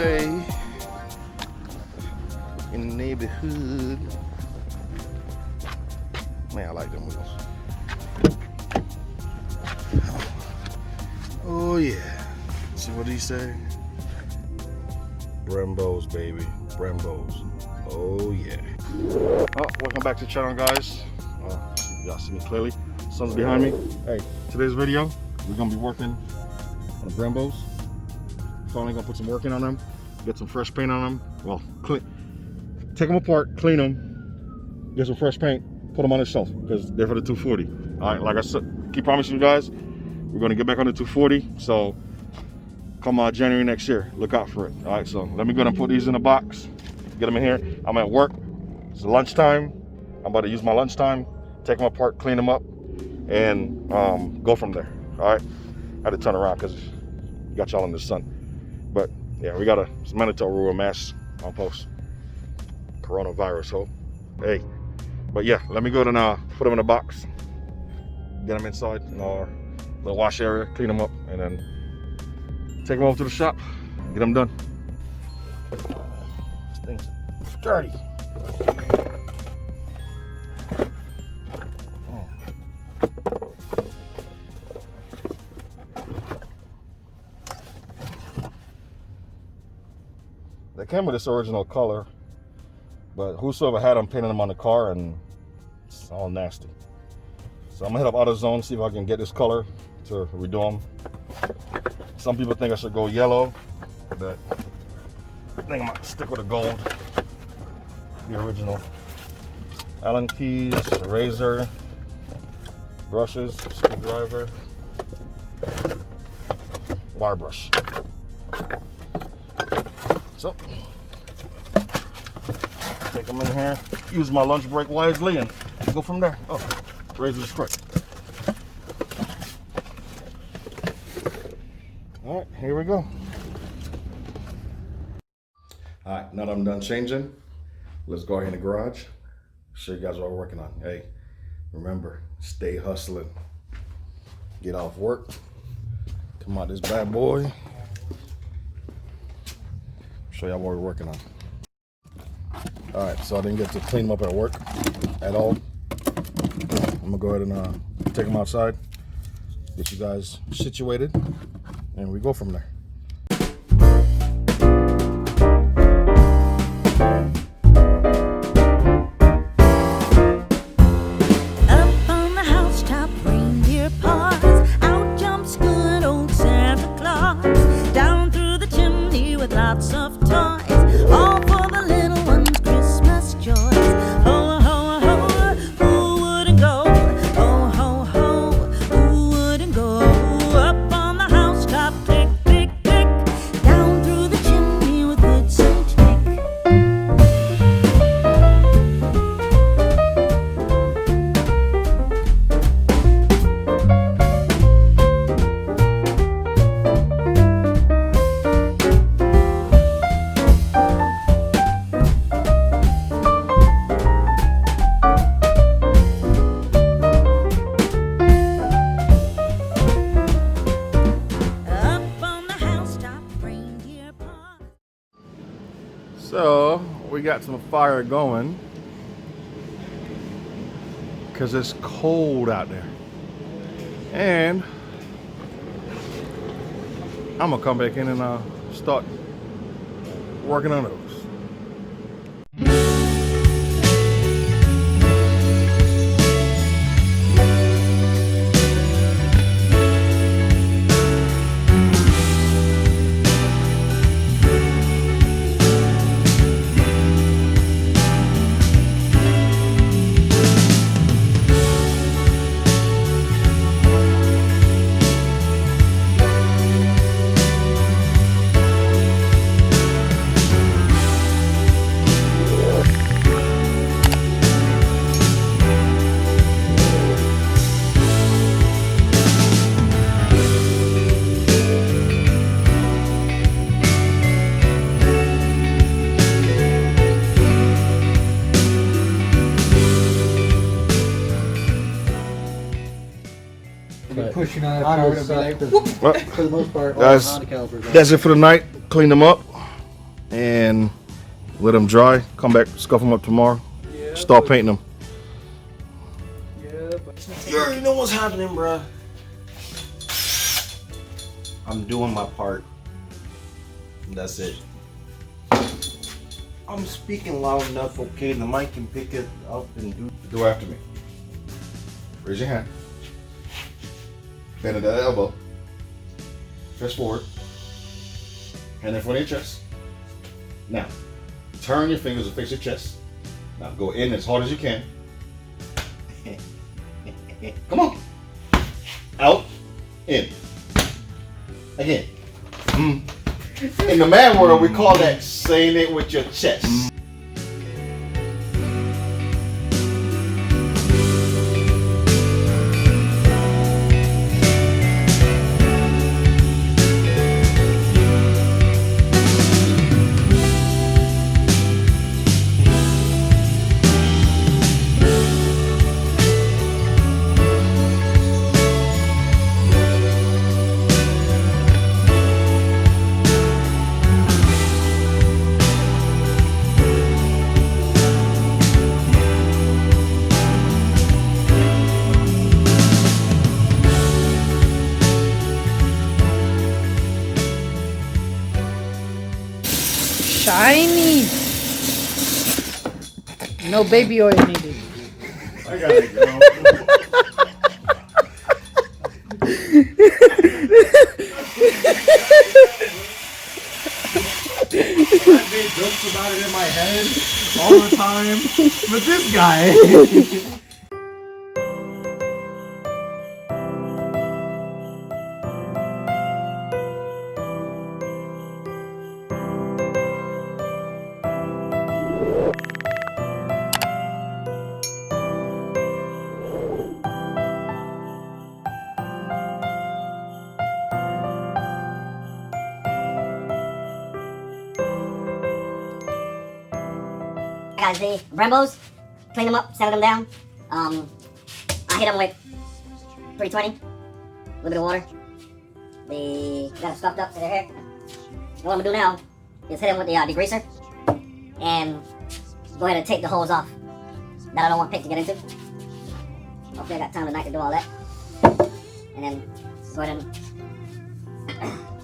say in the neighborhood. Man, I like them wheels. Oh yeah. See what he say? Brembos, baby. Brembos. Oh yeah. Oh, welcome back to the channel, guys. Y'all see me clearly. Sun's behind me. Hey, today's video, we're gonna be working on the Brembos. Finally gonna put some work in on them, get some fresh paint on them. Well, take them apart, clean them, get some fresh paint, put them on the shelf because they're for the 240. All right, like I said, keep promising you guys, we're gonna get back on the 240. So come January next year, look out for it. All right, so let me go and put these in a box, get them in here. I'm at work. It's lunchtime. I'm about to use my lunchtime, take them apart, clean them up, and go from there. All right, I had to turn around because got y'all in the sun. But yeah, it's mandatory wear a mask on post. Coronavirus, so hey. But yeah, let me go and put them in a box, get them inside in our little wash area, clean them up, and then take them over to the shop, get them done. This thing's dirty. They came with this original color, but whosoever had them painted them on the car and it's all nasty. So I'm gonna hit up AutoZone, see if I can get this color to redo them. Some people think I should go yellow, but I think I might stick with the gold, the original. Allen keys, razor, brushes, screwdriver, wire brush. So, take them in here, use my lunch break wisely, and go from there. Oh, razor's quick. All right, here we go. All right, now that I'm done changing, let's go ahead in the garage, show you guys what we're working on. Hey, remember, stay hustling. Get off work, come out this bad boy. Show y'all what we're working on. All right, so I didn't get to clean them up at work at all. I'm gonna go ahead and take them outside, get you guys situated, and we go from there. Up on the housetop, reindeer paws, out jumps good old Santa Claus, down through the chimney with lots of toys, all for the little ones' Christmas joys. Ho, ho, ho, who wouldn't go? Ho, ho, ho, who wouldn't go? Up on the housetop, click, click, click, down through the chimney with good Saint Nick. So we got some fire going because it's cold out there, and I'm gonna come back in and start working on those. Pushing on it, for the most part, that's it for the night. Clean them up, and let them dry. Come back, scuff them up tomorrow. Yeah, start painting them. Yeah, but You already know what's happening, bruh. I'm doing my part. That's it. I'm speaking loud enough, okay? The mic can pick it up and do after me. Raise your hand. Bend at that elbow. Chest forward. Hand in front of your chest. Now, turn your fingers and face your chest. Now go in as hard as you can. Come on. Out. In. Again. In the man world, we call that saying it with your chest. shiny. No baby oil needed. I got it, girl. I made jokes about it in my head all the time, but this guy. Guys, the Brembos, clean them up, sand them down. I hit them with 320, a little bit of water. Got them stuffed up to their hair. And what I'm gonna do now is hit them with the degreaser and go ahead and take the hose off that I don't want paint to get into. Hopefully I got time tonight to do all that. And then go ahead and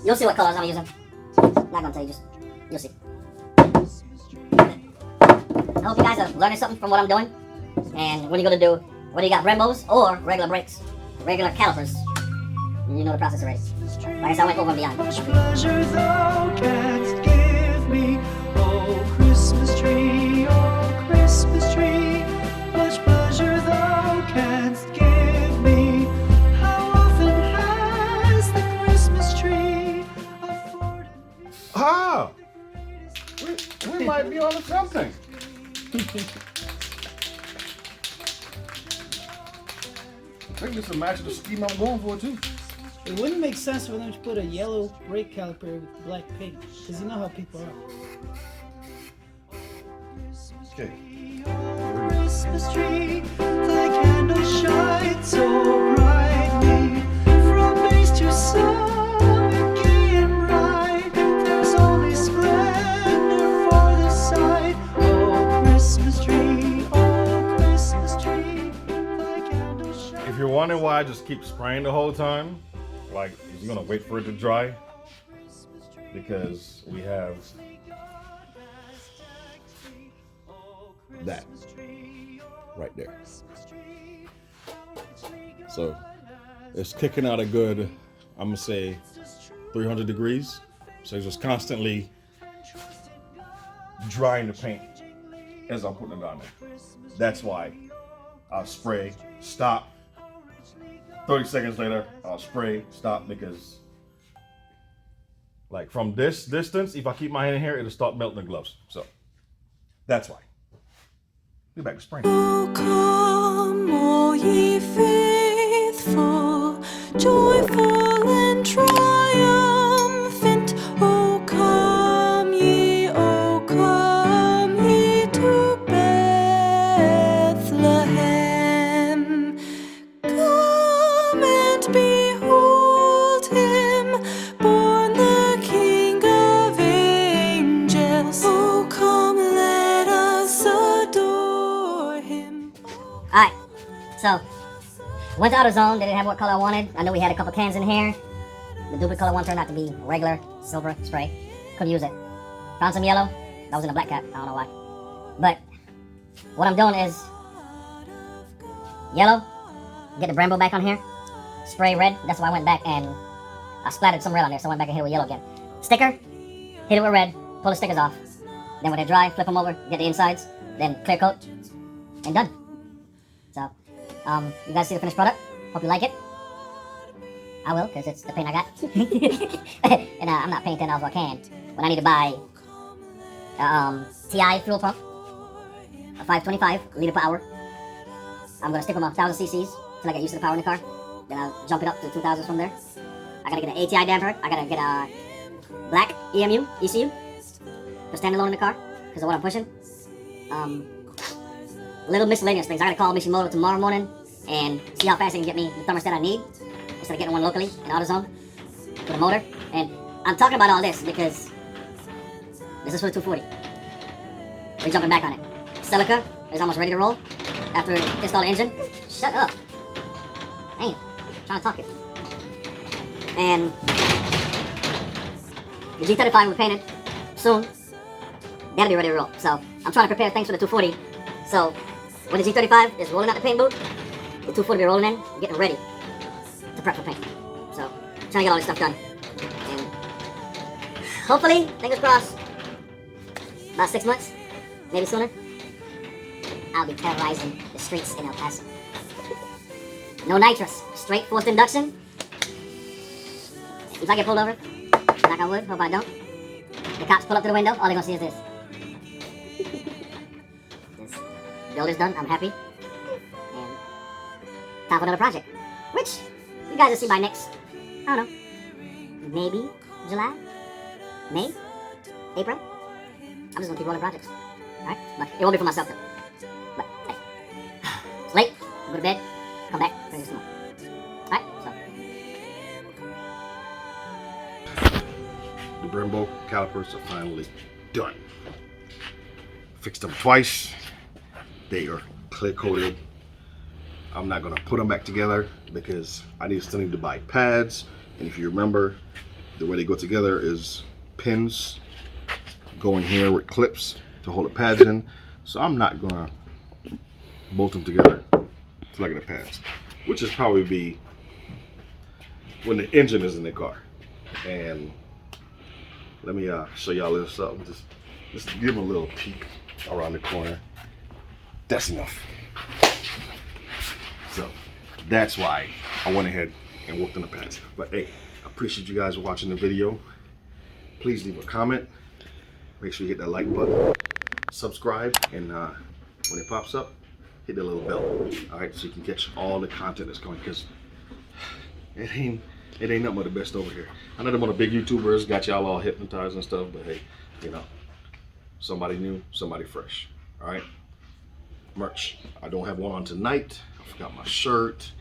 you'll see what colors I'm using. Not gonna tell you, just you'll see. I hope you guys are learning something from what I'm doing. And what are you gonna do? Whether you got Brembos or regular brakes, regular calipers, you know the process already. Like I said, I went over and beyond. Much pleasure thou canst give me, oh Christmas tree, oh Christmas tree. Much pleasure thou canst give me. How often has the Christmas tree afforded me? Ah! We might be on to something. I think this will match the scheme I'm going for too. It wouldn't make sense for them to put a yellow brake caliper with black paint, because you know how people are. Okay. Christmas tree, thy candles shine so brightly. From base to summit, gay and bright, there's only splendor for the sight. Oh Christmas tree, thy candles shine. If you're wondering why I just keep spraying the whole time, like, is you gonna wait for it to dry? Because we have that right there. So it's kicking out a good, I'm gonna say 300 degrees. So it's just constantly drying the paint as I'm putting it on there. That's why I'll spray, stop. 30 seconds later, I'll spray, stop, because like from this distance, if I keep my hand in here, it'll start melting the gloves. So that's why. Be back to spraying. Oh, come, all ye faithful, joyful and triumphant. Oh, come ye to Bethlehem. Come and behold him, born the King of angels. Went to AutoZone, they didn't have what color I wanted. I know we had a couple cans in here. The duplicate color one turned out to be regular silver spray. Couldn't use it. Found some yellow. That was in a black cap. I don't know why. But what I'm doing is yellow. Get the Brembo back on here. Spray red. That's why I went back and I splattered some red on there. So I went back and hit it with yellow again. Sticker. Hit it with red. Pull the stickers off. Then when they're dry, flip them over. Get the insides. Then clear coat. And done. So, you guys see the finished product? Hope you like it. I will, because it's the paint I got. And I'm not painting all I can. When I need to buy TI fuel pump, a 525 liter per hour. I'm going to stick with my 1000 cc's till I get used to the power in the car. Then I'll jump it up to 2000s from there. I got to get an ATI damper. I got to get a black ECU for standing alone in the car because of what I'm pushing. Little miscellaneous things. I got to call Mishimoto tomorrow morning and see how fast they can get me the thermostat I need instead of getting one locally in AutoZone for the motor. And I'm talking about all this because this is for the 240. We're jumping back on it. Celica is almost ready to roll after we install the engine. Shut up. Damn. I'm trying to talk it. And the G35 will be painted soon. That'll be ready to roll. So I'm trying to prepare things for the 240. So when the G35 is rolling out the paint booth, the 240 will be rolling in, getting ready to prep for paint. So trying to get all this stuff done. And hopefully, fingers crossed, about 6 months, maybe sooner, I'll be terrorizing the streets in El Paso. No nitrous, straight forced induction. If I get pulled over, knock on wood, hope I don't. The cops pull up to the window, all they're gonna see is this. This build is done, I'm happy. And time for another project. Which you guys will see by next, I don't know, maybe July? May? April? I'm just gonna keep rolling projects. Alright? But it won't be for myself though. But hey. It's late, go to bed, come back, finish this tomorrow. Alright, so. The Brembo calipers are finally done. Fixed them twice. They are clear coated. I'm not gonna put them back together because I still need to buy pads. And if you remember, the way they go together is pins go in here with clips to hold the pads in. So I'm not gonna bolt them together to like the pads, which is probably be when the engine is in the car. And let me show y'all a little something. Just give them a little peek around the corner. That's enough. So that's why I went ahead and worked on the pads. But hey, I appreciate you guys watching the video. Please leave a comment. Make sure you hit that like button, subscribe, and when it pops up, hit that little bell. All right, so you can catch all the content that's coming, because it ain't nothing but the best over here. I know them on the big YouTubers got y'all all hypnotized and stuff, but hey, you know, somebody new, somebody fresh. All right, merch. I don't have one on tonight. I forgot my shirt.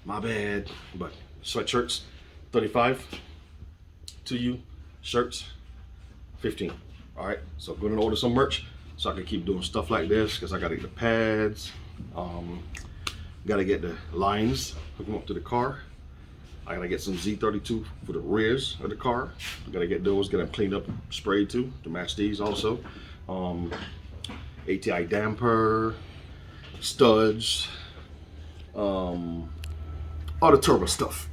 My bad. But sweatshirts, 35 to you. Shirts, 15. All right, so I'm gonna order some merch so I can keep doing stuff like this, because I gotta get the pads, gotta get the lines, hook them up to the car. I gotta get some Z32 for the rears of the car. I gotta get those, get them cleaned up, sprayed too, to match these also. ATI damper, studs, all the turbo stuff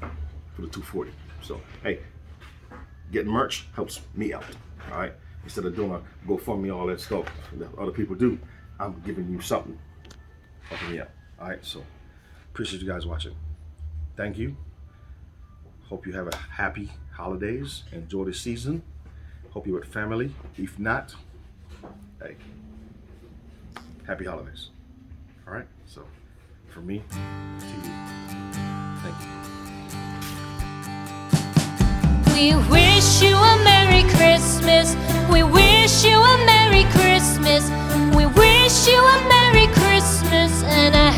for the 240. So hey, getting merch helps me out. All right, instead of doing a GoFundMe, all that stuff that other people do, I'm giving you something helping me out. All right, so appreciate you guys watching. Thank you. Hope you have a happy holidays. Enjoy the season. Hope you're with family. If not, hey, happy holidays. All right, so from me to you, thank you. We wish you a Merry Christmas. We wish you a Merry Christmas. We wish you a Merry Christmas and a